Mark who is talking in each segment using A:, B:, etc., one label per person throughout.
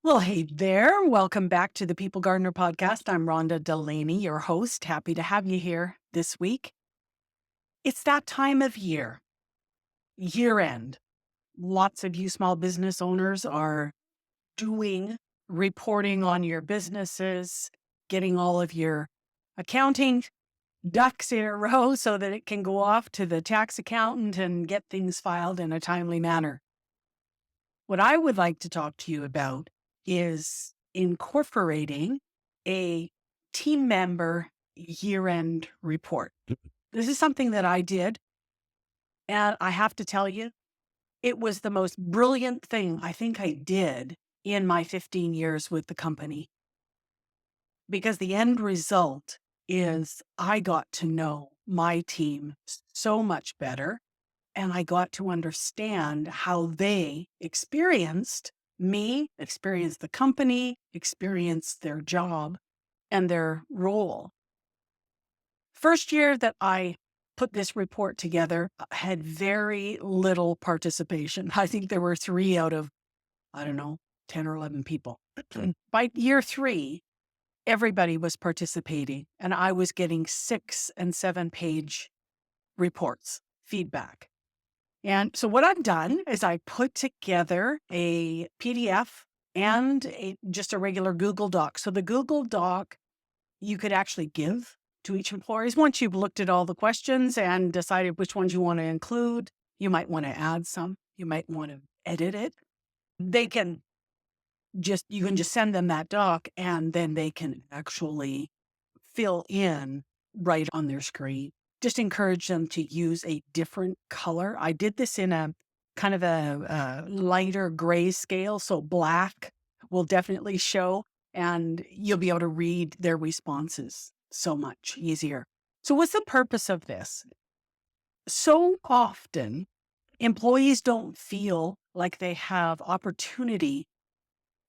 A: Well, hey there. Welcome back to the People Gardener podcast. I'm Rhonda Delaney, your host. Happy to have you here this week. It's that time of year end. Lots of you small business owners are doing reporting on your businesses, getting all of your accounting ducks in a row so that it can go off to the tax accountant and get things filed in a timely manner. What I would like to talk to you about is incorporating a team member year-end report. This is something that I did, and I have to tell you, it was the most brilliant thing I think I did in my 15 years with the company, because the end result is I got to know my team so much better. And I got to understand how they experienced me, experienced the company, experienced their job and their role. First year that I put this report together, I had very little participation. I think there were 3 out of, I don't know, 10 or 11 people. By year 3, everybody was participating, and I was getting 6 and 7-page reports, feedback. And so what I've done is I put together a PDF and just a regular Google Doc. So the Google Doc you could actually give to each employee. Once you've looked at all the questions and decided which ones you want to include, you might want to add some, you might want to edit it. You can just send them that doc and then they can actually fill in right on their screen. Just encourage them to use a different color. I did this in a kind of a lighter gray scale, so black will definitely show, and you'll be able to read their responses so much easier. So what's the purpose of this? So often, employees don't feel like they have opportunity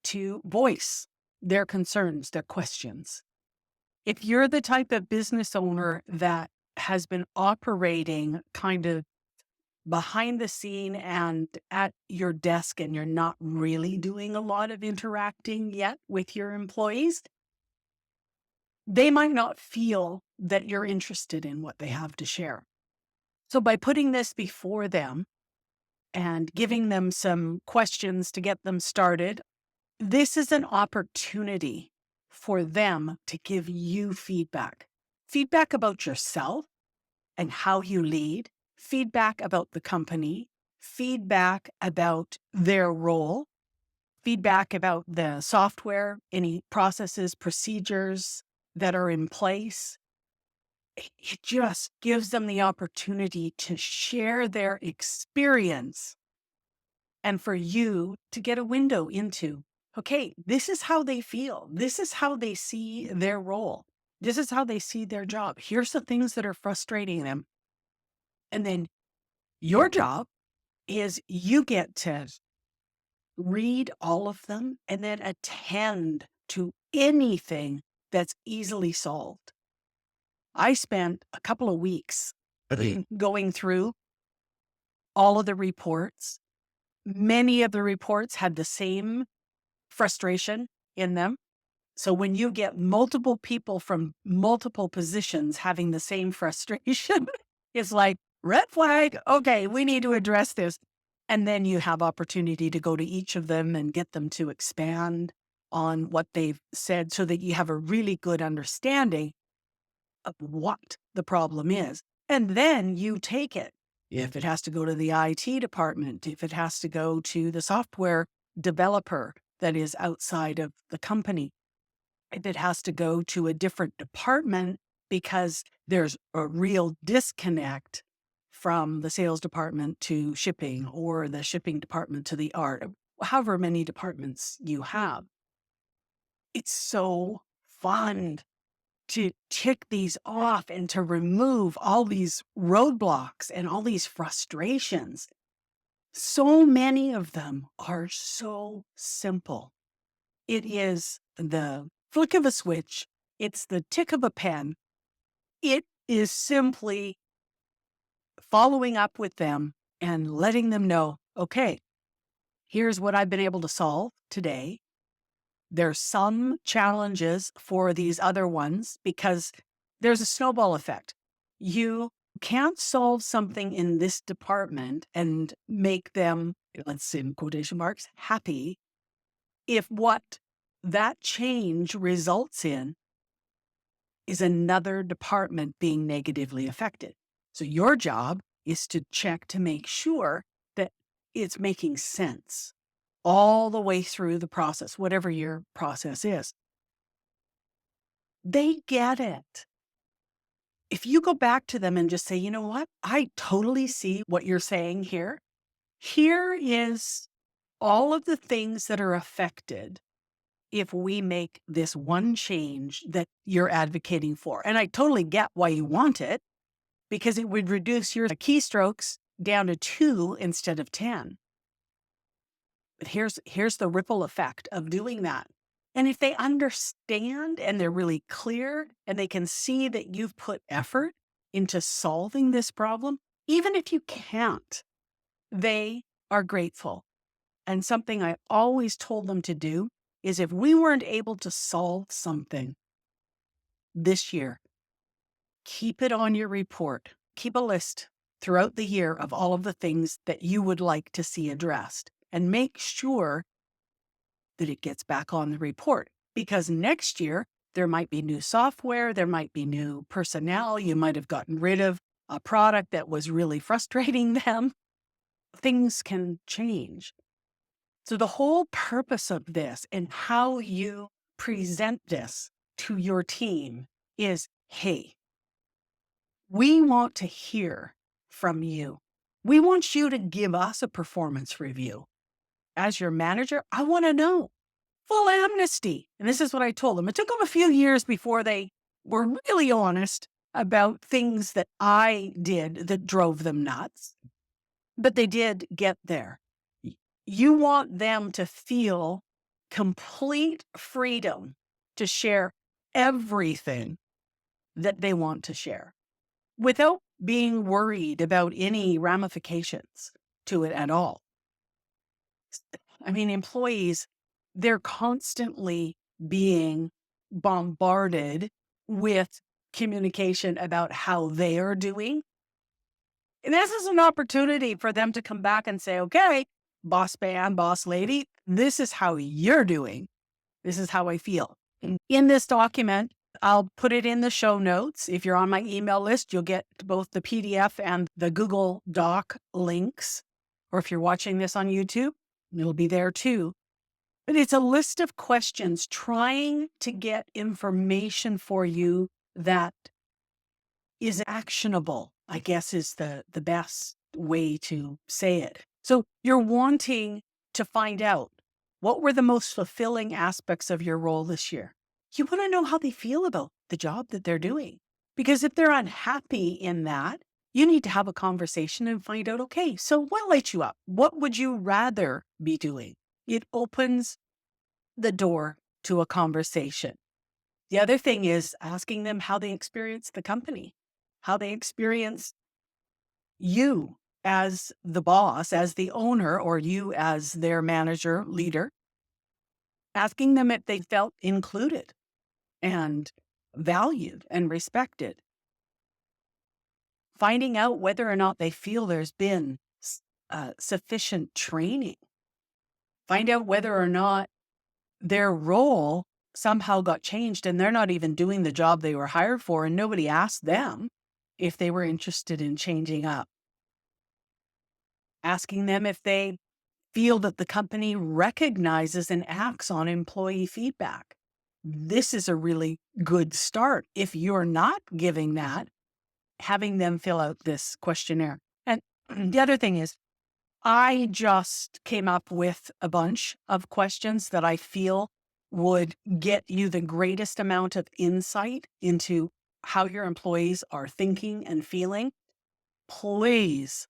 A: to voice their concerns, their questions. If you're the type of business owner that has been operating kind of behind the scene and at your desk and you're not really doing a lot of interacting yet with your employees, they might not feel that you're interested in what they have to share. So by putting this before them and giving them some questions to get them started, this is an opportunity for them to give you feedback about yourself and how you lead, feedback about the company, feedback about their role, feedback about the software, any processes, procedures that are in place. It just gives them the opportunity to share their experience and for you to get a window into, okay, this is how they feel. This is how they see their role. This is how they see their job. Here's the things that are frustrating them. And then your job is you get to read all of them and then attend to anything that's easily solved. I spent a couple of weeks going through all of the reports. Many of the reports had the same frustration in them. So when you get multiple people from multiple positions having the same frustration, it's like, red flag. Okay, we need to address this. And then you have opportunity to go to each of them and get them to expand on what they've said so that you have a really good understanding of what the problem is. And then you take it. If it has to go to the IT department, if it has to go to the software developer that is outside of the company, if it has to go to a different department because there's a real disconnect from the sales department to shipping or the shipping department to the art, however many departments you have. It's so fun to tick these off and to remove all these roadblocks and all these frustrations. So many of them are so simple. It is the flick of a switch. It's the tick of a pen. It is simply following up with them and letting them know, okay, here's what I've been able to solve today. There's some challenges for these other ones because there's a snowball effect. You can't solve something in this department and make them, let's say in quotation marks, happy if what that change results in is another department being negatively affected. So your job is to check to make sure that it's making sense all the way through the process, whatever your process is. They get it. If you go back to them and just say, you know what, I totally see what you're saying here. Here is all of the things that are affected if we make this one change that you're advocating for. And I totally get why you want it, because it would reduce your keystrokes down to 2 instead of 10. But here's the ripple effect of doing that. And if they understand and they're really clear and they can see that you've put effort into solving this problem, even if you can't, they are grateful. And something I always told them to do is if we weren't able to solve something this year, keep it on your report. Keep a list throughout the year of all of the things that you would like to see addressed and make sure that it gets back on the report, because next year there might be new software, there might be new personnel, you might have gotten rid of a product that was really frustrating them. Things can change. So the whole purpose of this and how you present this to your team is, hey, we want to hear from you. We want you to give us a performance review. As your manager, I want to know. Full amnesty. And this is what I told them. It took them a few years before they were really honest about things that I did that drove them nuts. But they did get there. You want them to feel complete freedom to share everything that they want to share without being worried about any ramifications to it at all. I mean, employees, they're constantly being bombarded with communication about how they are doing. And this is an opportunity for them to come back and say, okay, boss man, boss lady, this is how you're doing. This is how I feel. In this document, I'll put it in the show notes. If you're on my email list, you'll get both the PDF and the Google Doc links. Or if you're watching this on YouTube, it'll be there too. But it's a list of questions trying to get information for you that is actionable, I guess is the best way to say it. So you're wanting to find out what were the most fulfilling aspects of your role this year. You want to know how they feel about the job that they're doing. Because if they're unhappy in that, you need to have a conversation and find out, okay, so what lights you up? What would you rather be doing? It opens the door to a conversation. The other thing is asking them how they experience the company, how they experience you as the boss, as the owner, or you as their manager, leader, asking them if they felt included and valued and respected, finding out whether or not they feel there's been sufficient training, find out whether or not their role somehow got changed and they're not even doing the job they were hired for and nobody asked them if they were interested in changing up. Asking them if they feel that the company recognizes and acts on employee feedback. This is a really good start. If you're not giving that, having them fill out this questionnaire. And the other thing is, I just came up with a bunch of questions that I feel would get you the greatest amount of insight into how your employees are thinking and feeling. Please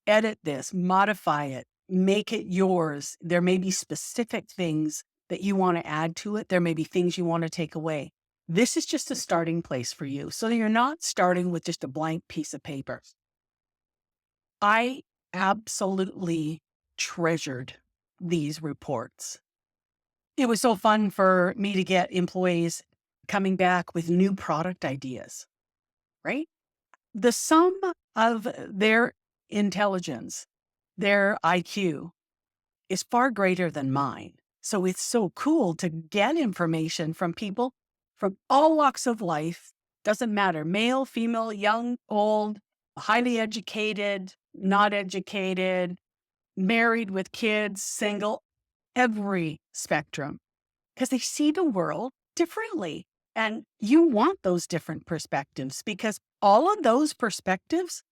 A: edit this, modify it, make it yours. There may be specific things that you want to add to it. There may be things you want to take away. This is just a starting place for you. So you're not starting with just a blank piece of paper. I absolutely treasured these reports. It was so fun for me to get employees coming back with new product ideas, right? The sum of their intelligence, their IQ is far greater than mine. So it's so cool to get information from people from all walks of life. Doesn't matter, male, female, young, old, highly educated, not educated, married with kids, single, every spectrum, because they see the world differently. And you want those different perspectives because all of those perspectives,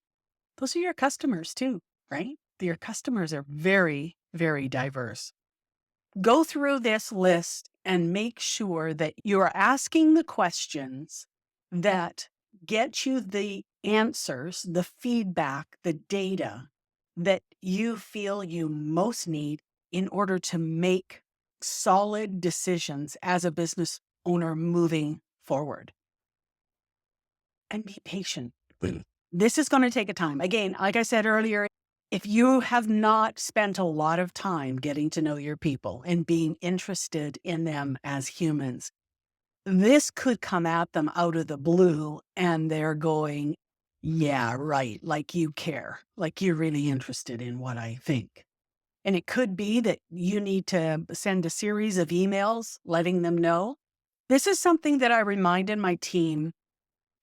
A: those are your customers too, right? Your customers are very, very diverse. Go through this list and make sure that you are asking the questions that get you the answers, the feedback, the data that you feel you most need in order to make solid decisions as a business owner moving forward. And be patient. This is going to take a time. Again, like I said earlier, if you have not spent a lot of time getting to know your people and being interested in them as humans, this could come at them out of the blue and they're going, yeah, right. Like you care, like you're really interested in what I think. And it could be that you need to send a series of emails letting them know. This is something that I reminded my team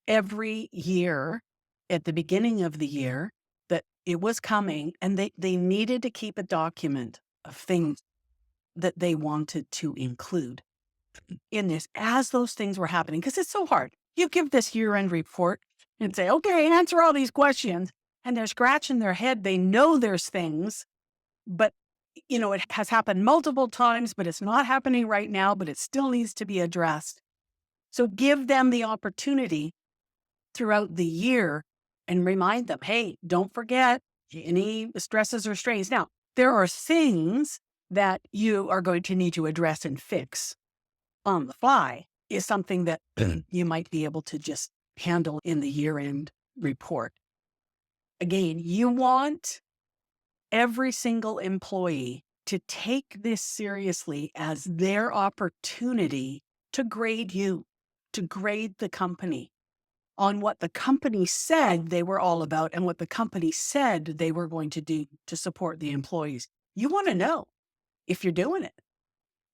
A: every year at the beginning of the year that it was coming and they needed to keep a document of things that they wanted to include in this as those things were happening. Because it's so hard. You give this year-end report and say, okay, answer all these questions. And they're scratching their head. They know there's things, but it has happened multiple times, but it's not happening right now, but it still needs to be addressed. So give them the opportunity throughout the year and remind them, hey, don't forget any stresses or strains. Now, there are things that you are going to need to address and fix on the fly is something that you might be able to just handle in the year-end report. Again, you want every single employee to take this seriously as their opportunity to grade you, to grade the company on what the company said they were all about and what the company said they were going to do to support the employees. You want to know if you're doing it.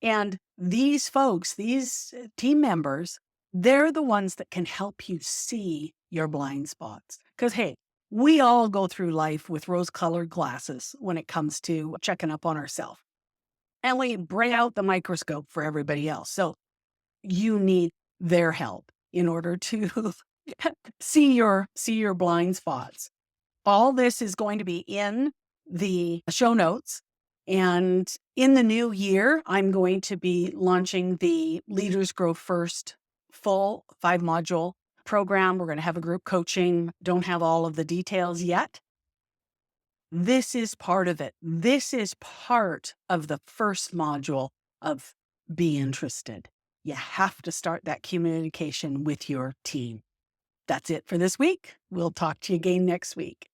A: And these folks, these team members, they're the ones that can help you see your blind spots. Because, hey, we all go through life with rose-colored glasses when it comes to checking up on ourselves. And we bring out the microscope for everybody else. So you need their help in order to see your blind spots. All this is going to be in the show notes. And in the new year, I'm going to be launching the Leaders Grow First full 5-module program. We're going to have a group coaching. Don't have all of the details yet. This is part of it. This is part of the first module of Be Interested. You have to start that communication with your team. That's it for this week. We'll talk to you again next week.